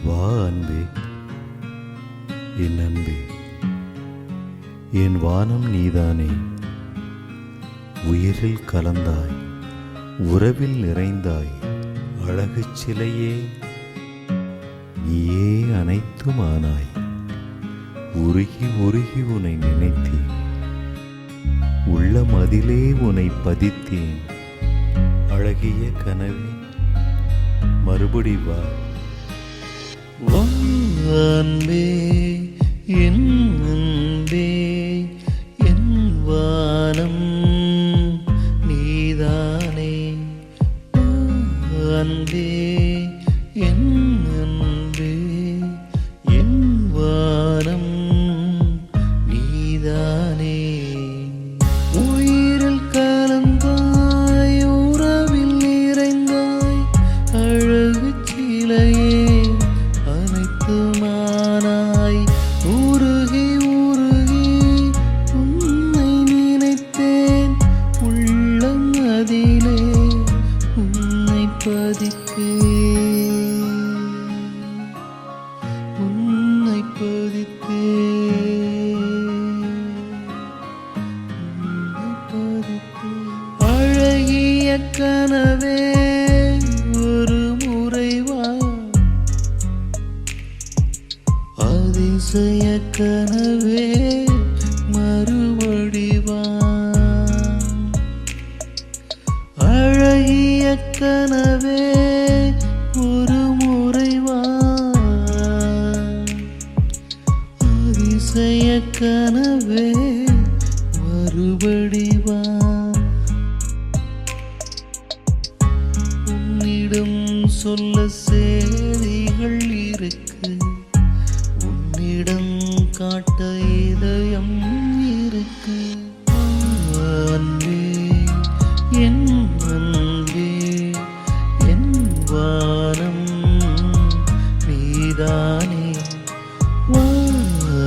வா அன்பே, என் அன்பே, என் வானம் நீதானே. உயிரில் கலந்தாய், உறவில் நிறைந்தாய், அழகு சிலையே, நீயே அனைத்துமானாய். உருகி உருகி உன்னை நினைத்தேன், உள்ளம் அதிலே உன்னை பதித்தேன். அழகிய கனவே, மறுபடி வா. அன்பே, என் அன்பே, என் வானம் நீதானே. அன்பே, என் அன்பே, என் வானம் நீதானே. உயிரில் கலந்தாய், உறவில் நிறைந்தாய், அழகு சிலையே, அனைத்துமானாய். உருகி உருகி உன்னை நினைத்தேன், உள்ளம் அதிலே உன்னை பதித்தேன், உன்னை பதித்தேன். அழகிய கனவே, ஒரு முறை வா. அதிசய கனவே, மறுபடி வா. அழகிய கனவே, ஒரு முறை வா. அதிசய கனவே, மறுபடி வா. உன்னிடம் சொல்ல செய்திகள் இருக்கு, உன்னிடம் காட்ட இதயம் இருக்கு. அன்பே, என் அன்பே, என் வானம் நீதானே.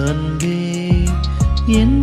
அன்பே, என்